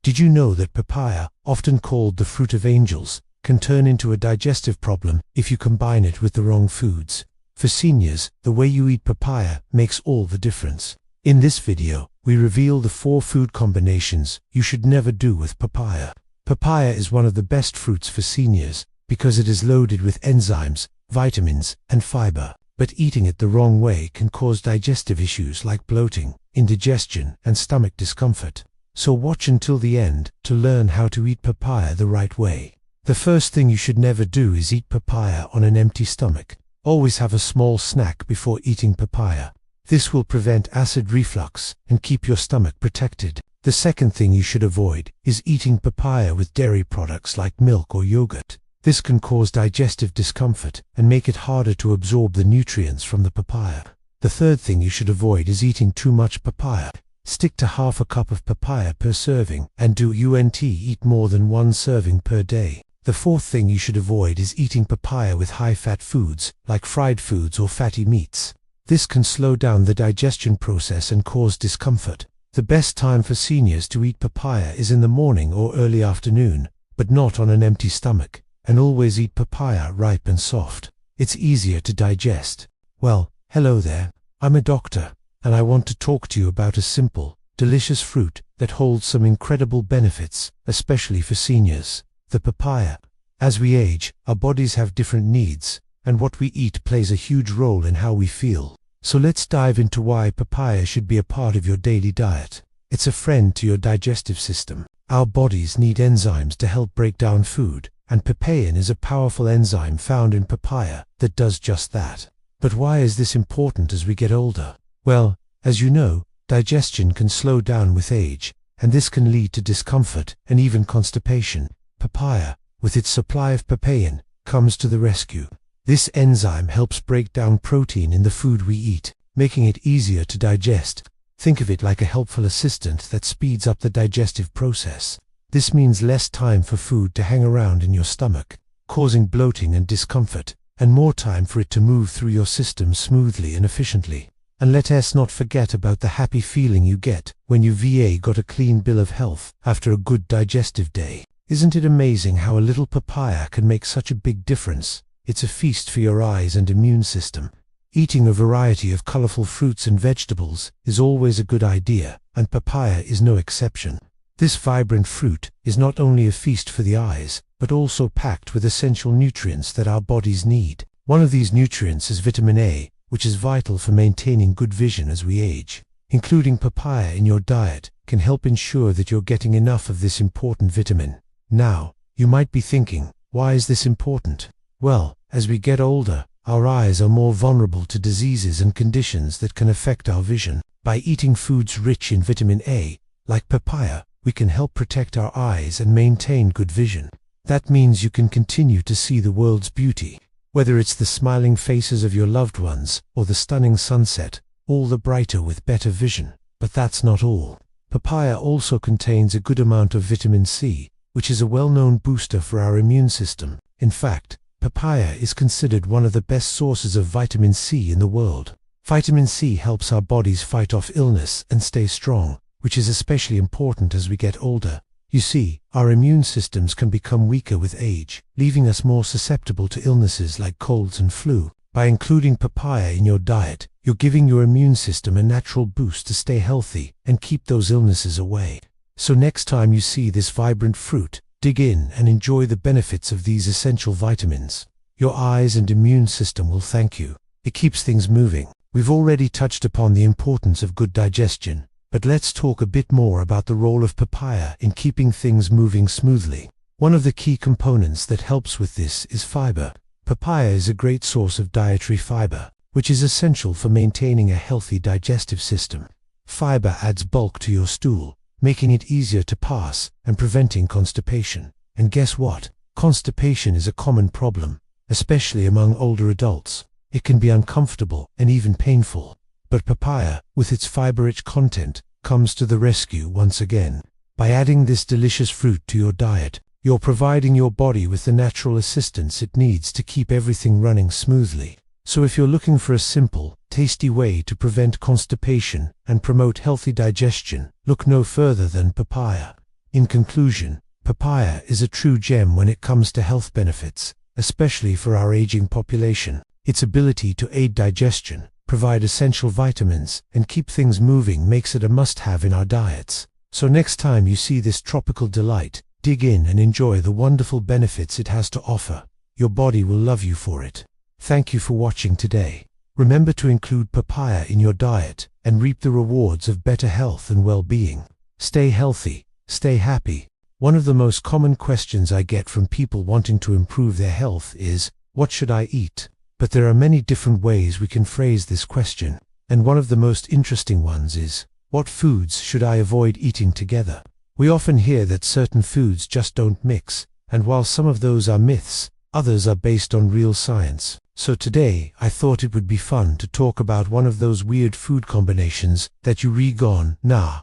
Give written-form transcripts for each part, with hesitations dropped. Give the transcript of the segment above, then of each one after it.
Did you know that papaya, often called the fruit of angels, can turn into a digestive problem if you combine it with the wrong foods? For seniors, the way you eat papaya makes all the difference. In this video, we reveal the 4 food combinations you should never do with papaya. Papaya is one of the best fruits for seniors because it is loaded with enzymes, vitamins, and fiber. But eating it the wrong way can cause digestive issues like bloating, indigestion, and stomach discomfort. So watch until the end to learn how to eat papaya the right way. The first thing you should never do is eat papaya on an empty stomach. Always have a small snack before eating papaya. This will prevent acid reflux and keep your stomach protected. The second thing you should avoid is eating papaya with dairy products like milk or yogurt. This can cause digestive discomfort and make it harder to absorb the nutrients from the papaya. The third thing you should avoid is eating too much papaya. Stick to half a cup of papaya per serving and do eat more than 1 serving per day. The fourth thing you should avoid is eating papaya with high-fat foods like fried foods or fatty meats. This can slow down the digestion process and cause discomfort. The best time for seniors to eat papaya is in the morning or early afternoon, but not on an empty stomach. And always eat papaya ripe and soft. It's easier to digest. Well, hello there. I'm a doctor, and I want to talk to you about a simple, delicious fruit that holds some incredible benefits, especially for seniors: the papaya. As we age, our bodies have different needs, and what we eat plays a huge role in how we feel. So let's dive into why papaya should be a part of your daily diet. It's a friend to your digestive system. Our bodies need enzymes to help break down food, and papain is a powerful enzyme found in papaya that does just that. But why is this important as we get older? Well, as you know, digestion can slow down with age, and this can lead to discomfort and even constipation. Papaya, with its supply of papain, comes to the rescue. This enzyme helps break down protein in the food we eat, making it easier to digest. Think of it like a helpful assistant that speeds up the digestive process. This means less time for food to hang around in your stomach, causing bloating and discomfort, and more time for it to move through your system smoothly and efficiently. And let us not forget about the happy feeling you get when you got a clean bill of health after a good digestive day. Isn't it amazing how a little papaya can make such a big difference? It's a feast for your eyes and immune system. Eating a variety of colorful fruits and vegetables is always a good idea, and papaya is no exception. This vibrant fruit is not only a feast for the eyes, but also packed with essential nutrients that our bodies need. One of these nutrients is vitamin A, which is vital for maintaining good vision as we age. Including papaya in your diet can help ensure that you're getting enough of this important vitamin. Now, you might be thinking, why is this important? Well, as we get older, our eyes are more vulnerable to diseases and conditions that can affect our vision. By eating foods rich in vitamin A, like papaya, we can help protect our eyes and maintain good vision. That means you can continue to see the world's beauty. Whether it's the smiling faces of your loved ones or the stunning sunset, all the brighter with better vision. But that's not all. Papaya also contains a good amount of vitamin C, which is a well-known booster for our immune system. In fact, papaya is considered one of the best sources of vitamin C in the world. Vitamin C helps our bodies fight off illness and stay strong, which is especially important as we get older. You see, our immune systems can become weaker with age, leaving us more susceptible to illnesses like colds and flu. By including papaya in your diet, you're giving your immune system a natural boost to stay healthy and keep those illnesses away. So next time you see this vibrant fruit, dig in and enjoy the benefits of these essential vitamins. Your eyes and immune system will thank you. It keeps things moving. We've already touched upon the importance of good digestion, but let's talk a bit more about the role of papaya in keeping things moving smoothly. One of the key components that helps with this is fiber. Papaya is a great source of dietary fiber, which is essential for maintaining a healthy digestive system. Fiber adds bulk to your stool, making it easier to pass and preventing constipation. And guess what? Constipation is a common problem, especially among older adults. It can be uncomfortable and even painful. But papaya, with its fiber-rich content, comes to the rescue once again. By adding this delicious fruit to your diet, you're providing your body with the natural assistance it needs to keep everything running smoothly. So if you're looking for a simple, tasty way to prevent constipation and promote healthy digestion, look no further than papaya. In conclusion, papaya is a true gem when it comes to health benefits, especially for our aging population. Its ability to aid digestion, provide essential vitamins, and keep things moving makes it a must-have in our diets. So next time you see this tropical delight, dig in and enjoy the wonderful benefits it has to offer. Your body will love you for it. Thank you for watching today. Remember to include papaya in your diet and reap the rewards of better health and well-being. Stay healthy, stay happy. One of the most common questions I get from people wanting to improve their health is, what should I eat? But there are many different ways we can phrase this question, and one of the most interesting ones is, what foods should I avoid eating together? We often hear that certain foods just don't mix, and while some of those are myths, others are based on real science. So today, I thought it would be fun to talk about one of those weird food combinations that you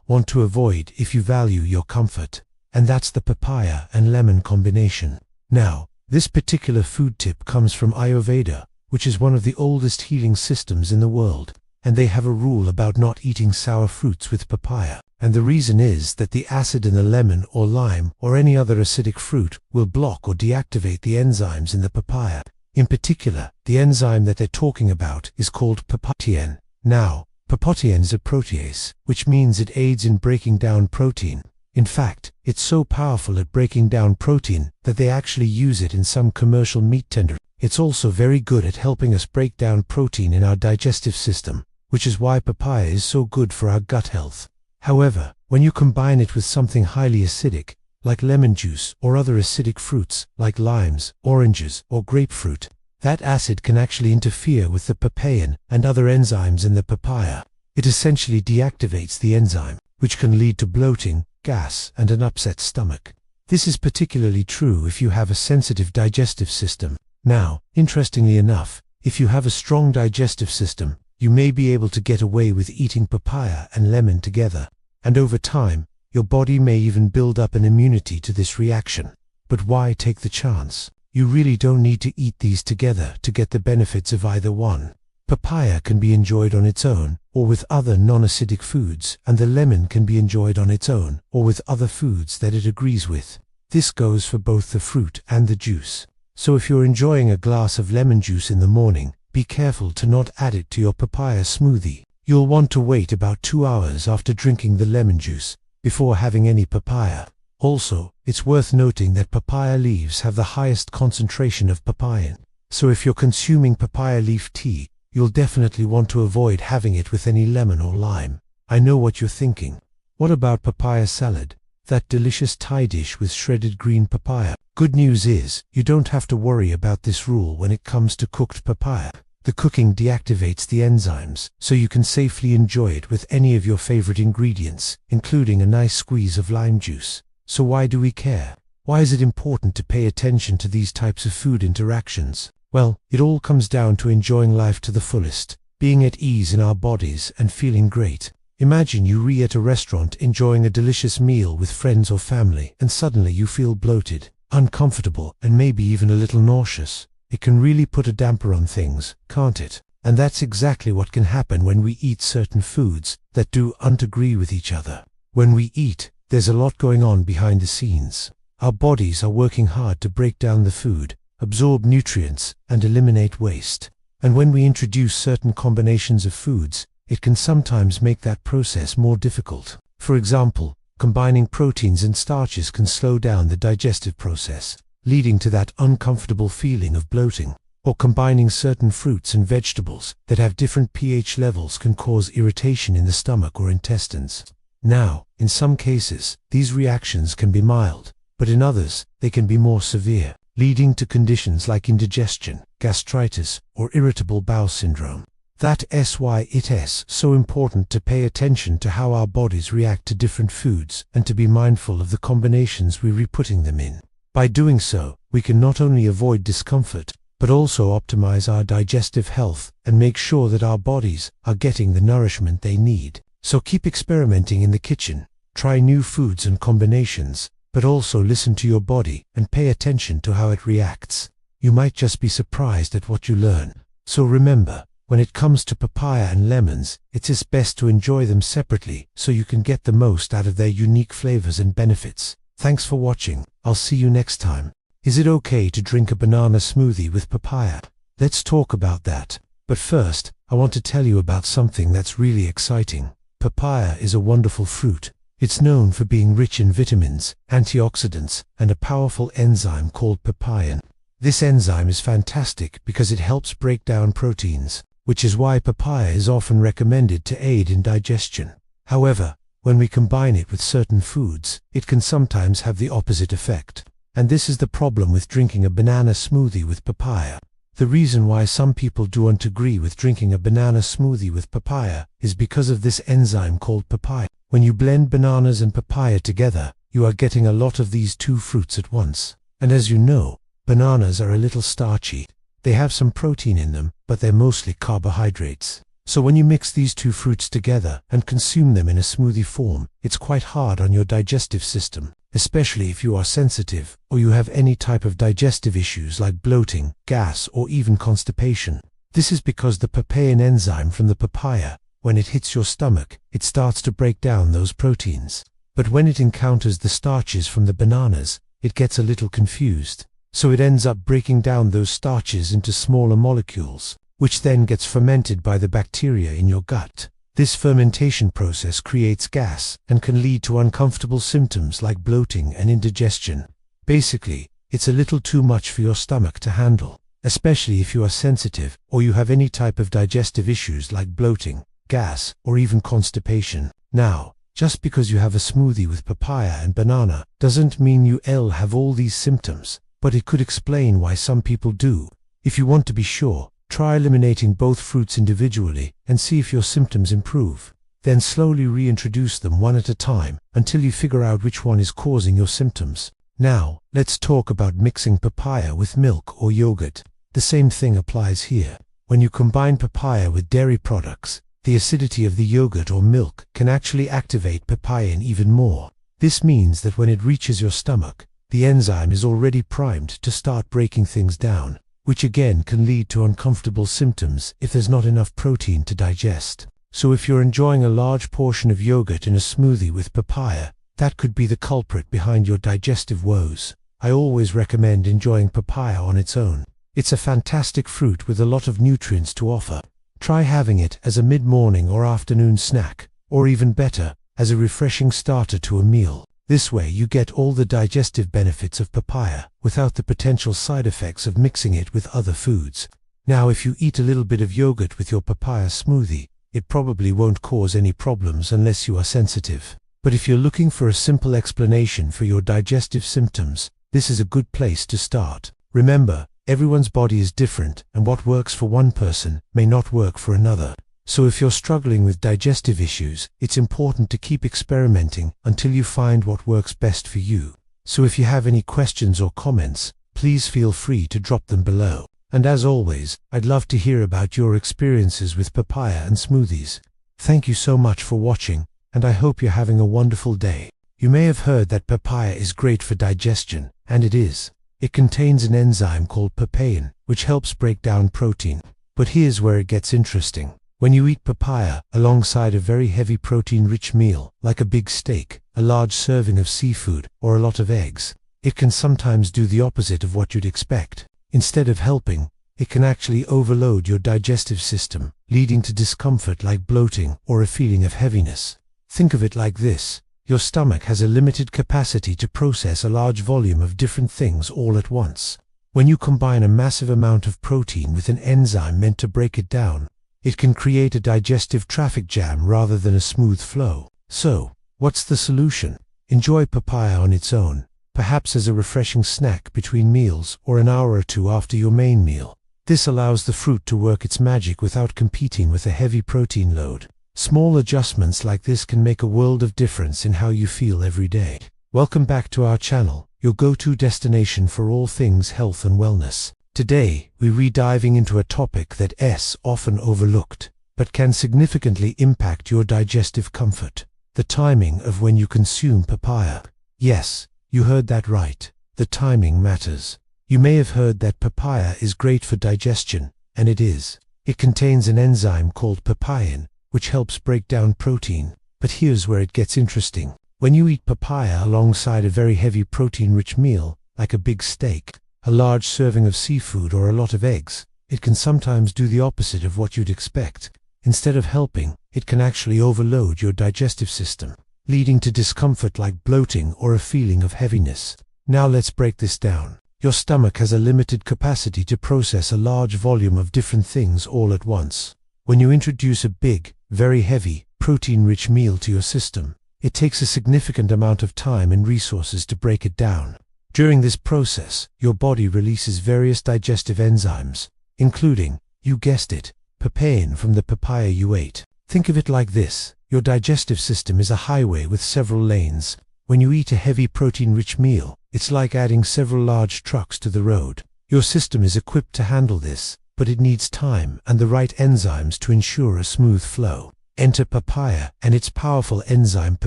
want to avoid if you value your comfort. And that's the papaya and lemon combination. Now, this particular food tip comes from Ayurveda, which is one of the oldest healing systems in the world, and they have a rule about not eating sour fruits with papaya. And the reason is that the acid in the lemon or lime or any other acidic fruit will block or deactivate the enzymes in the papaya. In particular, the enzyme that they're talking about is called papaya. Now, papaya is a protease, which means it aids in breaking down protein. In fact, it's so powerful at breaking down protein that they actually use it in some commercial meat tender. It's also very good at helping us break down protein in our digestive system, which is why papaya is so good for our gut health. However, when you combine it with something highly acidic, like lemon juice or other acidic fruits like limes, oranges, or grapefruit, that acid can actually interfere with the papain and other enzymes in the papaya. It essentially deactivates the enzyme, which can lead to bloating, gas, and an upset stomach. This is particularly true if you have a sensitive digestive system. Now, interestingly enough, if you have a strong digestive system, you may be able to get away with eating papaya and lemon together, and over time, your body may even build up an immunity to this reaction. But why take the chance? You really don't need to eat these together to get the benefits of either one. Papaya can be enjoyed on its own or with other non-acidic foods, and the lemon can be enjoyed on its own or with other foods that it agrees with. This goes for both the fruit and the juice. So if you're enjoying a glass of lemon juice in the morning, be careful to not add it to your papaya smoothie. You'll want to wait about 2 hours after drinking the lemon juice before having any papaya. Also, it's worth noting that papaya leaves have the highest concentration of papain. So if you're consuming papaya leaf tea, you'll definitely want to avoid having it with any lemon or lime. I know what you're thinking. What about papaya salad? That delicious Thai dish with shredded green papaya. Good news is, you don't have to worry about this rule when it comes to cooked papaya. The cooking deactivates the enzymes, so you can safely enjoy it with any of your favorite ingredients, including a nice squeeze of lime juice. So why do we care? Why is it important to pay attention to these types of food interactions? Well, it all comes down to enjoying life to the fullest, being at ease in our bodies and feeling great. Imagine you're at a restaurant enjoying a delicious meal with friends or family, and suddenly you feel bloated, uncomfortable, and maybe even a little nauseous. It can really put a damper on things, can't it? And that's exactly what can happen when we eat certain foods that don't agree with each other. When we eat, there's a lot going on behind the scenes. Our bodies are working hard to break down the food, absorb nutrients, and eliminate waste. And when we introduce certain combinations of foods, it can sometimes make that process more difficult. For example, combining proteins and starches can slow down the digestive process, leading to that uncomfortable feeling of bloating. Or combining certain fruits and vegetables that have different pH levels can cause irritation in the stomach or intestines. Now, in some cases, these reactions can be mild, but in others, they can be more severe, leading to conditions like indigestion, gastritis, or irritable bowel syndrome. That's why it is so important to pay attention to how our bodies react to different foods and to be mindful of the combinations we're putting them in. By doing so, we can not only avoid discomfort, but also optimize our digestive health and make sure that our bodies are getting the nourishment they need. So keep experimenting in the kitchen, try new foods and combinations, but also listen to your body and pay attention to how it reacts. You might just be surprised at what you learn. So remember, When it comes to papaya and lemons, it's best to enjoy them separately so you can get the most out of their unique flavors and benefits. Thanks for watching. I'll see you next time. Is it okay to drink a banana smoothie with papaya? Let's talk about that. But first, I want to tell you about something that's really exciting. Papaya is a wonderful fruit. It's known for being rich in vitamins, antioxidants, and a powerful enzyme called papain. This enzyme is fantastic because it helps break down proteins, which is why papaya is often recommended to aid in digestion. However, when we combine it with certain foods, it can sometimes have the opposite effect. And this is the problem with drinking a banana smoothie with papaya. The reason why some people don't agree with drinking a banana smoothie with papaya is because of this enzyme called papaya. When you blend bananas and papaya together, you are getting a lot of these two fruits at once. And as you know, bananas are a little starchy. They have some protein in them, but they're mostly carbohydrates. So when you mix these two fruits together and consume them in a smoothie form, it's quite hard on your digestive system, especially if you are sensitive or you have any type of digestive issues like bloating, gas, or even constipation. This is because the papain enzyme from the papaya, when it hits your stomach, it starts to break down those proteins. But when it encounters the starches from the bananas, it gets a little confused. So it ends up breaking down those starches into smaller molecules, which then gets fermented by the bacteria in your gut. This fermentation process creates gas and can lead to uncomfortable symptoms like bloating and indigestion. Basically, it's a little too much for your stomach to handle, especially if you are sensitive or you have any type of digestive issues like bloating, gas, or even constipation. Now, just because you have a smoothie with papaya and banana doesn't mean you'll have all these symptoms. But it could explain why some people do. If you want to be sure, try eliminating both fruits individually and see if your symptoms improve. Then slowly reintroduce them one at a time until you figure out which one is causing your symptoms. Now, let's talk about mixing papaya with milk or yogurt. The same thing applies here. When you combine papaya with dairy products, the acidity of the yogurt or milk can actually activate papain even more. This means that when it reaches your stomach, the enzyme is already primed to start breaking things down, which again can lead to uncomfortable symptoms if there's not enough protein to digest. So if you're enjoying a large portion of yogurt in a smoothie with papaya, that could be the culprit behind your digestive woes. I always recommend enjoying papaya on its own. It's a fantastic fruit with a lot of nutrients to offer. Try having it as a mid-morning or afternoon snack, or even better, as a refreshing starter to a meal. This way you get all the digestive benefits of papaya without the potential side effects of mixing it with other foods. Now if you eat a little bit of yogurt with your papaya smoothie, it probably won't cause any problems unless you are sensitive. But if you're looking for a simple explanation for your digestive symptoms, this is a good place to start. Remember, everyone's body is different, and what works for one person may not work for another. So if you're struggling with digestive issues, it's important to keep experimenting until you find what works best for you. So if you have any questions or comments, please feel free to drop them below. And as always, I'd love to hear about your experiences with papaya and smoothies. Thank you so much for watching, and I hope you're having a wonderful day. You may have heard that papaya is great for digestion, and it is. It contains an enzyme called papain, which helps break down protein. But here's where it gets interesting. When you eat papaya alongside a very heavy protein-rich meal, like a big steak, a large serving of seafood, or a lot of eggs, it can sometimes do the opposite of what you'd expect. Instead of helping, it can actually overload your digestive system, leading to discomfort like bloating or a feeling of heaviness. Think of it like this. Your stomach has a limited capacity to process a large volume of different things all at once. When you combine a massive amount of protein with an enzyme meant to break it down, it can create a digestive traffic jam rather than a smooth flow. So, what's the solution? Enjoy papaya on its own, perhaps as a refreshing snack between meals or an hour or two after your main meal. This allows the fruit to work its magic without competing with a heavy protein load. Small adjustments like this can make a world of difference in how you feel every day. Welcome back to our channel, your go-to destination for all things health and wellness. Today, we're diving into a topic that's often overlooked, but can significantly impact your digestive comfort: the timing of when you consume papaya. Yes, you heard that right. The timing matters. You may have heard that papaya is great for digestion, and it is. It contains an enzyme called papain, which helps break down protein. But here's where it gets interesting. When you eat papaya alongside a very heavy protein-rich meal, like a big steak, a large serving of seafood, or a lot of eggs, it can sometimes do the opposite of what you'd expect. Instead of helping, it can actually overload your digestive system, leading to discomfort like bloating or a feeling of heaviness. Now let's break this down. Your stomach has a limited capacity to process a large volume of different things all at once. When you introduce a big, very heavy, protein-rich meal to your system, it takes a significant amount of time and resources to break it down. During this process, your body releases various digestive enzymes, including, you guessed it, papain from the papaya you ate. Think of it like this: your digestive system is a highway with several lanes. When you eat a heavy protein-rich meal, it's like adding several large trucks to the road. Your system is equipped to handle this, but it needs time and the right enzymes to ensure a smooth flow. Enter papaya and its powerful enzyme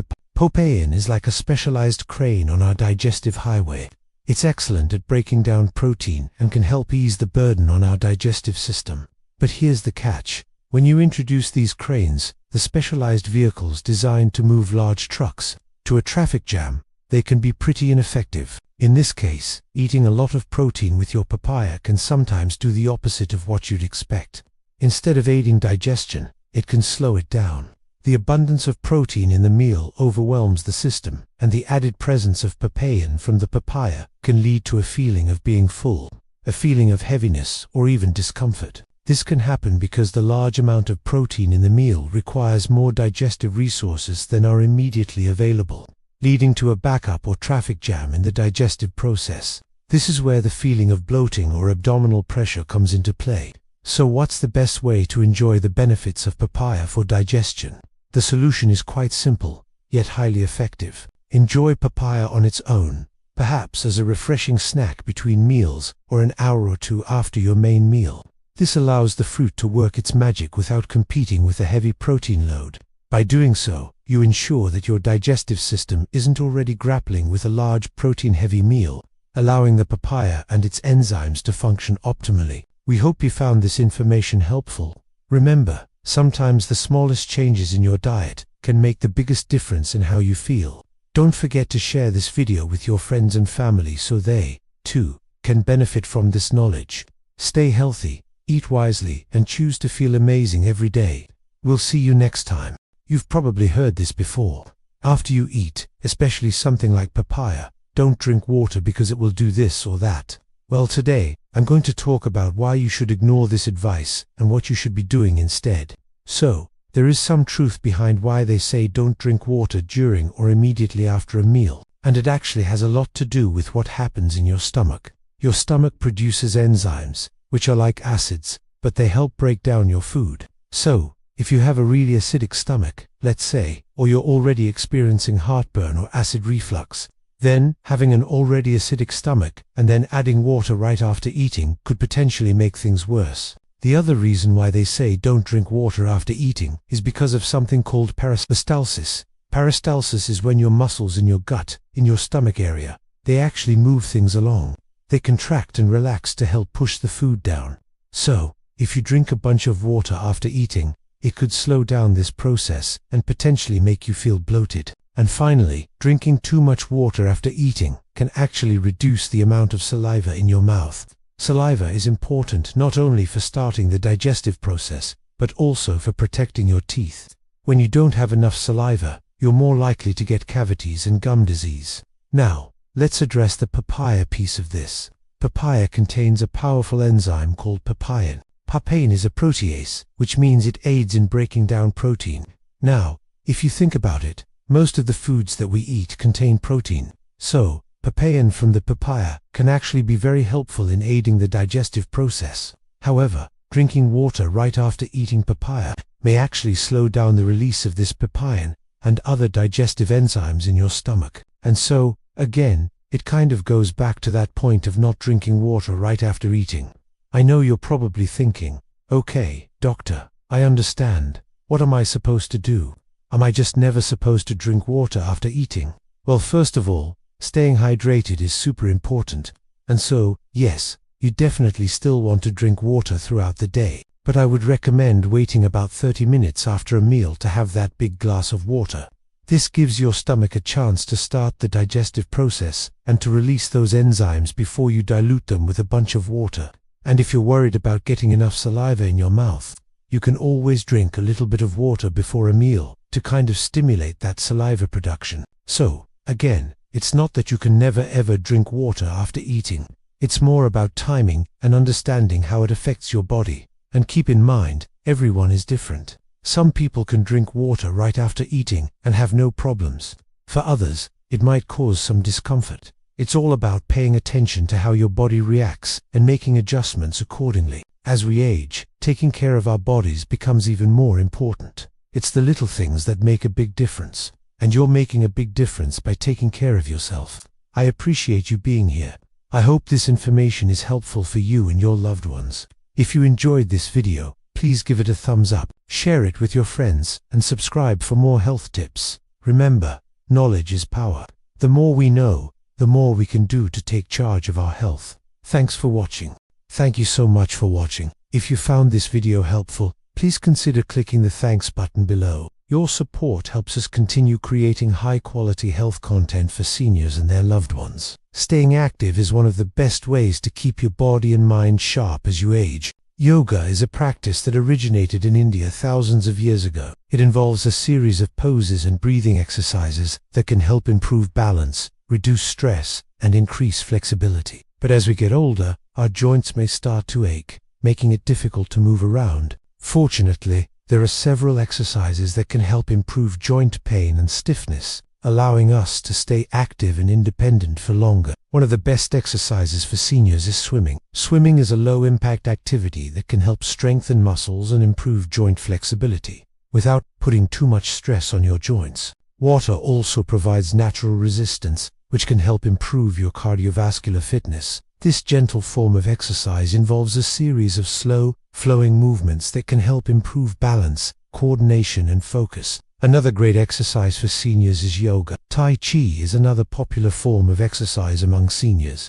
papain is like a specialized crane on our digestive highway. It's excellent at breaking down protein and can help ease the burden on our digestive system. But here's the catch. When you introduce these cranes, the specialized vehicles designed to move large trucks, to a traffic jam, they can be pretty ineffective. In this case, eating a lot of protein with your papaya can sometimes do the opposite of what you'd expect. Instead of aiding digestion, it can slow it down. The abundance of protein in the meal overwhelms the system, and the added presence of papain from the papaya can lead to a feeling of being full, a feeling of heaviness, or even discomfort. This can happen because the large amount of protein in the meal requires more digestive resources than are immediately available, leading to a backup or traffic jam in the digestive process. This is where the feeling of bloating or abdominal pressure comes into play. So what's the best way to enjoy the benefits of papaya for digestion? The solution is quite simple, yet highly effective. Enjoy papaya on its own, perhaps as a refreshing snack between meals or an hour or two after your main meal. This allows the fruit to work its magic without competing with a heavy protein load. By doing so, you ensure that your digestive system isn't already grappling with a large protein-heavy meal, allowing the papaya and its enzymes to function optimally. We hope you found this information helpful. Remember, sometimes the smallest changes in your diet can make the biggest difference in how you feel. Don't forget to share this video with your friends and family so they, too, can benefit from this knowledge. Stay healthy, eat wisely, and choose to feel amazing every day. We'll see you next time. You've probably heard this before. After you eat, especially something like papaya, don't drink water because it will do this or that. Well, today, I'm going to talk about why you should ignore this advice and what you should be doing instead. So, there is some truth behind why they say don't drink water during or immediately after a meal, and it actually has a lot to do with what happens in your stomach. Your stomach produces enzymes, which are like acids, but they help break down your food. So, if you have a really acidic stomach, let's say, or you're already experiencing heartburn or acid reflux, then, having an already acidic stomach and then adding water right after eating could potentially make things worse. The other reason why they say don't drink water after eating is because of something called peristalsis. Peristalsis is when your muscles in your gut, in your stomach area, they actually move things along. They contract and relax to help push the food down. So, if you drink a bunch of water after eating, it could slow down this process and potentially make you feel bloated. And finally, drinking too much water after eating can actually reduce the amount of saliva in your mouth. Saliva is important not only for starting the digestive process, but also for protecting your teeth. When you don't have enough saliva, you're more likely to get cavities and gum disease. Now, let's address the papaya piece of this. Papaya contains a powerful enzyme called papain. Papain is a protease, which means it aids in breaking down protein. Now, if you think about it, most of the foods that we eat contain protein, so papain from the papaya can actually be very helpful in aiding the digestive process. However, drinking water right after eating papaya may actually slow down the release of this papain and other digestive enzymes in your stomach. And so, again, it kind of goes back to that point of not drinking water right after eating. I know you're probably thinking, okay, doctor, I understand. What am I supposed to do? Am I just never supposed to drink water after eating? Well, first of all, staying hydrated is super important. And so, yes, you definitely still want to drink water throughout the day. but I would recommend waiting about 30 minutes after a meal to have that big glass of water. This gives your stomach a chance to start the digestive process and to release those enzymes before you dilute them with a bunch of water. And if you're worried about getting enough saliva in your mouth, you can always drink a little bit of water before a meal to kind of stimulate that saliva production. So, again, it's not that you can never ever drink water after eating. It's more about timing and understanding how it affects your body. And keep in mind, everyone is different. Some people can drink water right after eating and have no problems. For others, it might cause some discomfort. It's all about paying attention to how your body reacts and making adjustments accordingly. As we age, taking care of our bodies becomes even more important. It's the little things that make a big difference. And you're making a big difference by taking care of yourself. I appreciate you being here. I hope this information is helpful for you and your loved ones. If you enjoyed this video, please give it a thumbs up, share it with your friends, and subscribe for more health tips. Remember, knowledge is power. The more we know, the more we can do to take charge of our health. Thanks for watching. Thank you so much for watching. If you found this video helpful, please consider clicking the thanks button below. Your support helps us continue creating high-quality health content for seniors and their loved ones. Staying active is one of the best ways to keep your body and mind sharp as you age. Yoga is a practice that originated in India thousands of years ago. It involves a series of poses and breathing exercises that can help improve balance, reduce stress, and increase flexibility. But as we get older, our joints may start to ache, making it difficult to move around. Fortunately, there are several exercises that can help improve joint pain and stiffness, allowing us to stay active and independent for longer. One of the best exercises for seniors is swimming. Swimming is a low-impact activity that can help strengthen muscles and improve joint flexibility, without putting too much stress on your joints. Water also provides natural resistance, which can help improve your cardiovascular fitness. This gentle form of exercise involves a series of slow, flowing movements that can help improve balance, coordination, and focus. Another great exercise for seniors is yoga. Tai Chi is another popular form of exercise among seniors.